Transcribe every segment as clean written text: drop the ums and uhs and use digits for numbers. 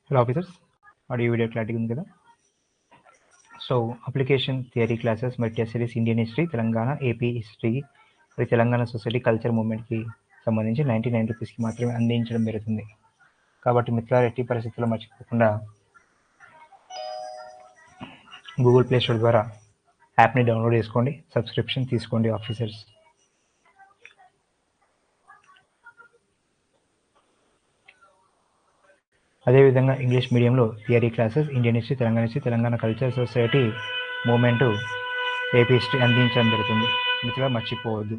Hello officers, audio video clarity ఉంది కదా. So application theory classes met series Indian history Telangana AP history మరి Telangana society culture మూవ్మెంట్కి సంబంధించి 99 రూపీస్కి మాత్రమే అందించడం జరుగుతుంది. కాబట్టి మిత్రులారా ఎట్టి పరిస్థితుల్లో మర్చిపోకుండా గూగుల్ ప్లే స్టోర్ ద్వారా యాప్ని డౌన్లోడ్ చేసుకోండి, సబ్స్క్రిప్షన్ తీసుకోండి ఆఫీసర్స్. అదేవిధంగా ఇంగ్లీష్ మీడియంలో theory classes Indian history, Telangana culture society movement, AP history అందించడం జరుగుతుంది. మిత్రులు మర్చిపోవద్దు.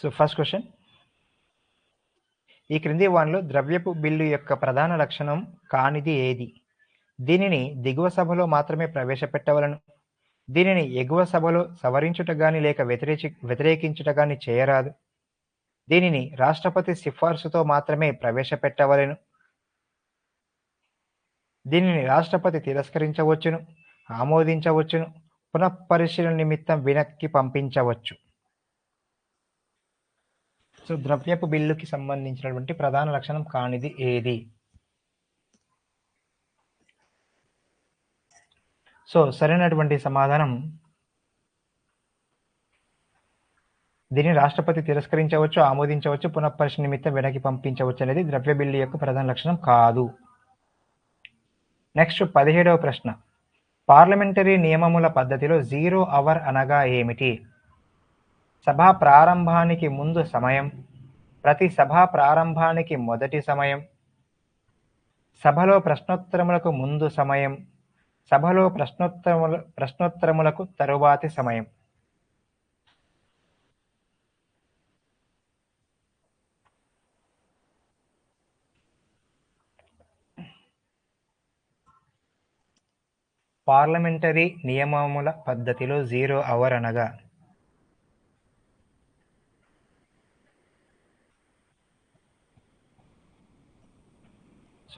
సో ఫస్ట్ క్వశ్చన్, ఈ క్రింది వానిలో ద్రవ్యపు బిల్లు యొక్క ప్రధాన లక్షణం కానిది ఏది? దీనిని దిగువ సభలో మాత్రమే ప్రవేశపెట్టవలను. దీనిని ఎగువ సభలో సవరించుట గాని లేక వ్యతిరేకించుట గాని చేయరాదు. దీనిని రాష్ట్రపతి సిఫార్సుతో మాత్రమే ప్రవేశపెట్టవలెను. దీనిని రాష్ట్రపతి తిరస్కరించవచ్చును, ఆమోదించవచ్చును, పునఃపరిశీలన నిమిత్తం వెనక్కి పంపించవచ్చు. సో ద్రవ్యపు బిల్లుకి సంబంధించినటువంటి ప్రధాన లక్షణం కానిది ఏది? సో సరైనటువంటి సమాధానం, దీన్ని రాష్ట్రపతి తిరస్కరించవచ్చు, ఆమోదించవచ్చు, పునఃపరిశీలన నిమిత్తం వెనక్కి పంపించవచ్చు అనేది ద్రవ్య బిల్లు యొక్క ప్రధాన లక్షణం కాదు. నెక్స్ట్ 17వ ప్రశ్న, పార్లమెంటరీ నియమముల పద్ధతిలో 0 అవర్ అనగా ఏమిటి? సభా ప్రారంభానికి ముందు సమయం, ప్రతి సభా ప్రారంభానికి మొదటి సమయం, సభలో ప్రశ్నోత్తరములకు ముందు సమయం, సభలో ప్రశ్నోత్తరములకు తరువాతి సమయం. పార్లమెంటరీ నియమముల పద్ధతిలో 0 అవర్ అనగా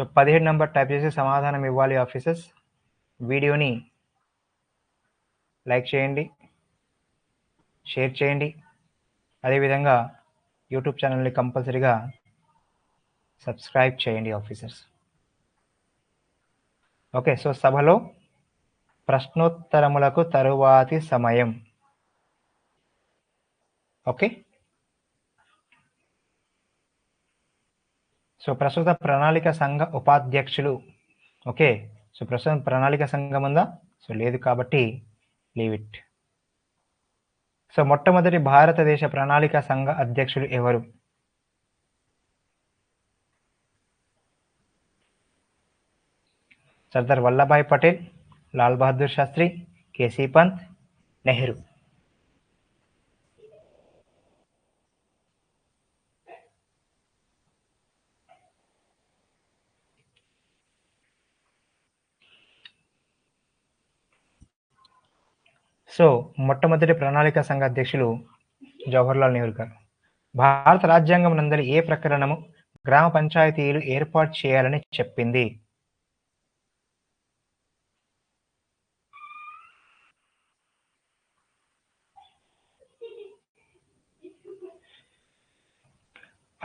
సో 17 నెంబర్ టైప్ చేసి సమాధానం ఇవ్వాలి ఆఫీసర్స్. వీడియోని లైక్ చేయండి, షేర్ చేయండి, అదేవిధంగా యూట్యూబ్ ఛానల్ని కంపల్సరీగా సబ్స్క్రైబ్ చేయండి ఆఫీసర్స్. ఓకే, సో సభలో ప్రశ్నోత్తరములకు తరువాతి సమయం. ఓకే, సో ప్రస్తుత ప్రణాళిక సంఘ ఉపాధ్యక్షులు. ఓకే, సో ప్రస్తుతం ప్రణాళిక సంఘం ఉందా? సో లేదు, కాబట్టి లీవ్ ఇట్. సో మొట్టమొదటి భారతదేశ ప్రణాళిక సంఘ అధ్యక్షులు ఎవరు? సర్దార్ వల్లభాయ్ పటేల్, లాల్ బహదూర్ శాస్త్రి, కేసీ పంత్, నెహ్రూ. సో మొట్టమొదటి ప్రణాళిక సంఘ అధ్యక్షులు జవహర్లాల్ నెహ్రూ గారు. భారత రాజ్యాంగం నందలి ఏ ప్రకరణము గ్రామ పంచాయతీలు ఏర్పాటు చేయాలని చెప్పింది?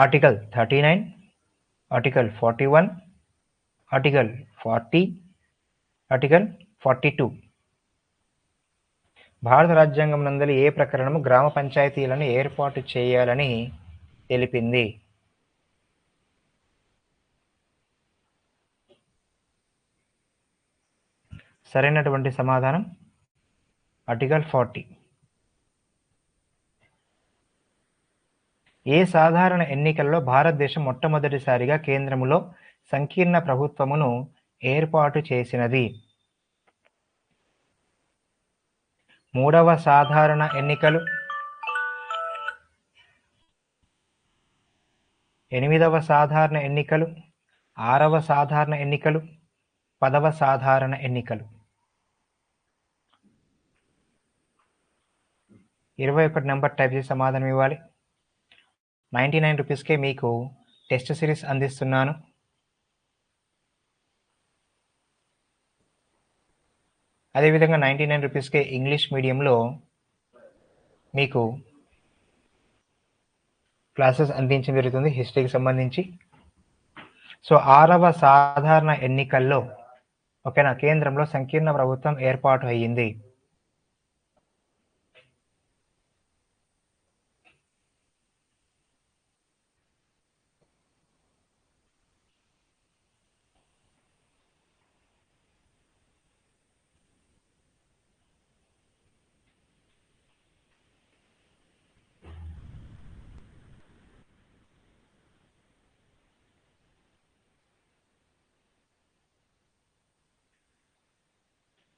Article 39, article 41, article 40, article 42. భారత రాజ్యాంగం నందలి ఏ ప్రకరణము గ్రామ పంచాయతీలను ఏర్పాటు చేయాలని తెలిపింది? సరైనటువంటి సమాధానం ఆర్టికల్ 40. ఏ సాధారణ ఎన్నికల్లో భారతదేశం మొట్టమొదటిసారిగా కేంద్రములో సంకీర్ణ ప్రభుత్వమును ఏర్పాటు చేసినది? 3వ సాధారణ ఎన్నికలు, 8వ సాధారణ ఎన్నికలు, 6వ సాధారణ ఎన్నికలు, 10వ సాధారణ ఎన్నికలు. 21 నెంబర్ టైప్ చేసి సమాధానం ఇవ్వాలి. 99 రూపీస్కే మీకు టెస్ట్ సిరీస్ అందిస్తున్నాను. అదేవిధంగా 99 రూపీస్కే ఇంగ్లీష్ మీడియంలో మీకు క్లాసెస్ అందించడం జరుగుతుంది హిస్టరీకి సంబంధించి. సో 6వ సాధారణ ఎన్నికల్లో ఓకేనా కేంద్రంలో సంకీర్ణ ప్రభుత్వం ఏర్పాటు అయ్యింది.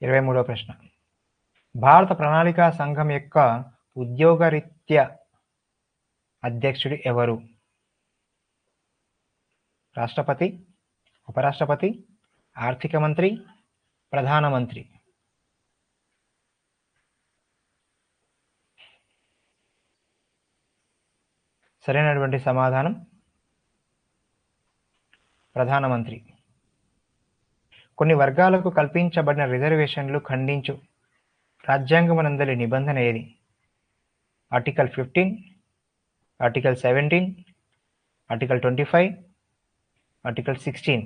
ఇరవై 23వ ప్రశ్న. భారత ప్రణాళికా సంఘం యొక్క ఉద్యోగరీత్యా అధ్యక్షుడు ఎవరు? రాష్ట్రపతి, ఉపరాష్ట్రపతి, ఆర్థిక మంత్రి, ప్రధానమంత్రి. సరైనటువంటి సమాధానం ప్రధానమంత్రి. కొన్ని వర్గాలకు కల్పించబడిన రిజర్వేషన్లు ఖండించు రాజ్యాంగమునందలి నిబంధన ఏది? Article 15, article 17, article 25, article 16.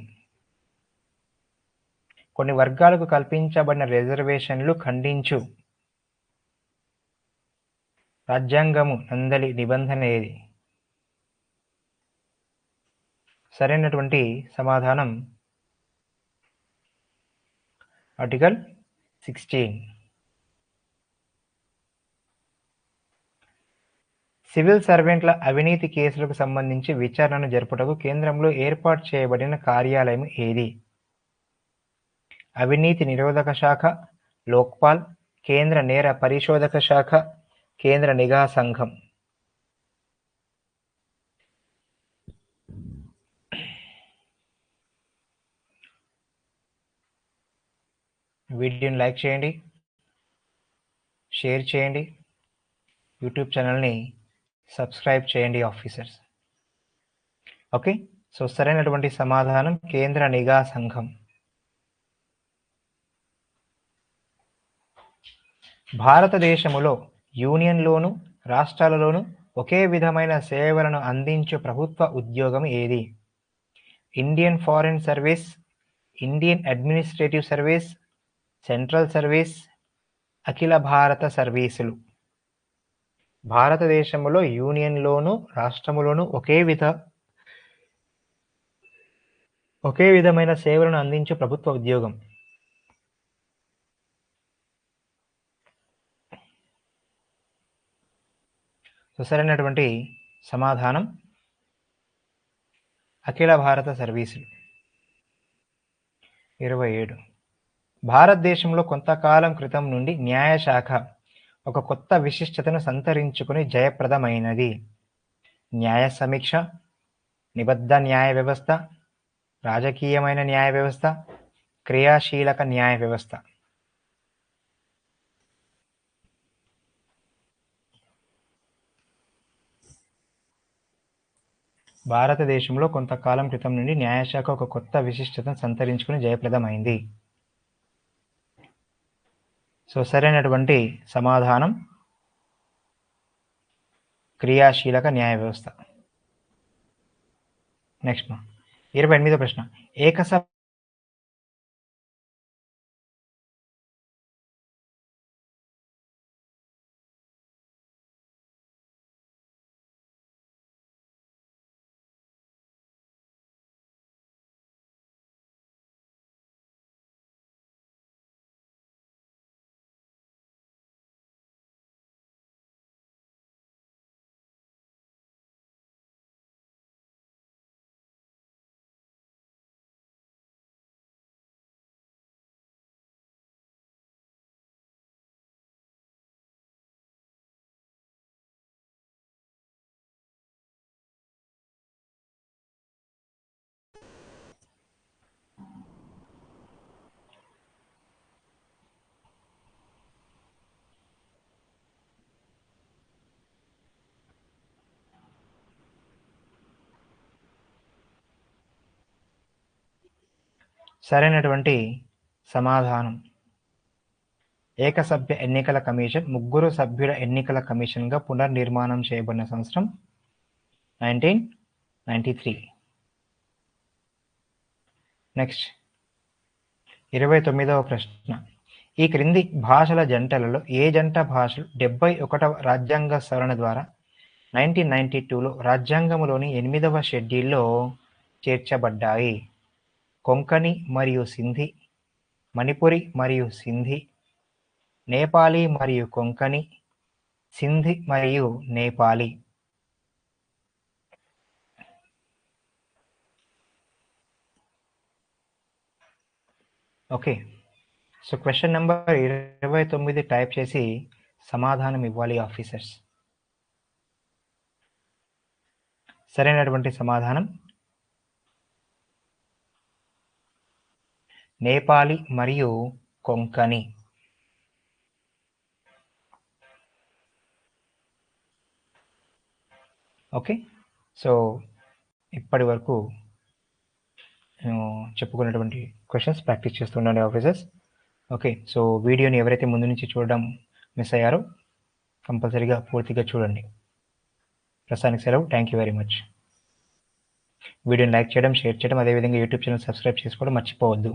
కొన్ని వర్గాలకు కల్పించబడిన రిజర్వేషన్లు ఖండించు రాజ్యాంగము నందలి నిబంధన ఏది? సరైనటువంటి సమాధానం ఆర్టికల్ 16. సివిల్ సర్వెంట్ల అవినీతి కేసులకు సంబంధించి విచారణను జరుపుటకు కేంద్రంలో ఏర్పాటు చేయబడిన కార్యాలయం ఏది? అవినీతి నిరోధక శాఖ, లోక్పాల్, కేంద్ర నేర పరిశోధక శాఖ, కేంద్ర నిఘా సంఘం. వీడియోని లైక్ చేయండి, షేర్ చేయండి, యూట్యూబ్ ఛానల్ని సబ్స్క్రైబ్ చేయండి ఆఫీసర్స్. ఓకే, సో సరైనటువంటి సమాధానం కేంద్ర నిఘా సంఘం. భారతదేశములో యూనియన్లోను రాష్ట్రాలలోను ఒకే విధమైన సేవలను అందించు ప్రభుత్వ ఉద్యోగం ఏది? Indian foreign service, Indian administrative service, central service, అఖిల భారత సర్వీసులు. భారతదేశంలో యూనియన్లోను రాష్ట్రములోను ఒకే విధమైన సేవలను అందించే ప్రభుత్వ ఉద్యోగం. సరైనటువంటి సమాధానం అఖిల భారత సర్వీసులు. 27. భారతదేశంలో కొంతకాలం క్రితం నుండి న్యాయశాఖ ఒక కొత్త విశిష్టతను సంతరించుకుని జయప్రదమైనది. న్యాయ సమీక్ష, నిబద్ధ న్యాయ వ్యవస్థ, రాజకీయమైన న్యాయ వ్యవస్థ, క్రియాశీలక న్యాయ వ్యవస్థ. భారతదేశంలో కొంతకాలం క్రితం నుండి న్యాయశాఖ ఒక కొత్త విశిష్టతను సంతరించుకుని జయప్రదమైంది. సో సరైనటువంటి సమాధానం క్రియాశీలక న్యాయ వ్యవస్థ. నెక్స్ట్ 28వ ప్రశ్న. ఏకసభ్య సరైనటువంటి సమాధానం ఏకసభ్య ఎన్నికల కమిషన్ 3 సభ్యుల ఎన్నికల కమిషన్గా పునర్నిర్మాణం చేయబడిన సంవత్సరం 1993. నెక్స్ట్ 29వ ప్రశ్న. ఈ క్రింది భాషల జంటలలో ఏ జంట భాషలు 71వ రాజ్యాంగ సవరణ ద్వారా 1992లో రాజ్యాంగంలోని 8వ షెడ్యూల్లో చేర్చబడ్డాయి? కొంకణి మరియు సింధీ, మణిపురి మరియు సింధీ, నేపాలీ మరియు కొంకణి, సింధీ మరియు Nepali. Okay, so question number 29 type చేసి సమాధానం ఇవ్వాలి ఆఫీసర్స్. సరైనటువంటి సమాధానం నేపాలీ మరియు కొంకణి. ఓకే, సో ఇప్పటి వరకు చెప్పుకున్నటువంటి క్వశ్చన్స్ ప్రాక్టీస్ చేస్తుండండి ఆఫీసర్స్. ఓకే, సో వీడియోని ఎవరైతే ముందు నుంచి చూడడం మిస్ అయ్యారో కంపల్సరీగా పూర్తిగా చూడండి. ప్రస్తుతానికి సెలవు. Thank you very much. వీడియోని లైక్ చేయడం, షేర్ చేయడం, అదేవిధంగా యూట్యూబ్ ఛానల్ సబ్స్క్రైబ్ చేసుకోవడం మర్చిపోవద్దు.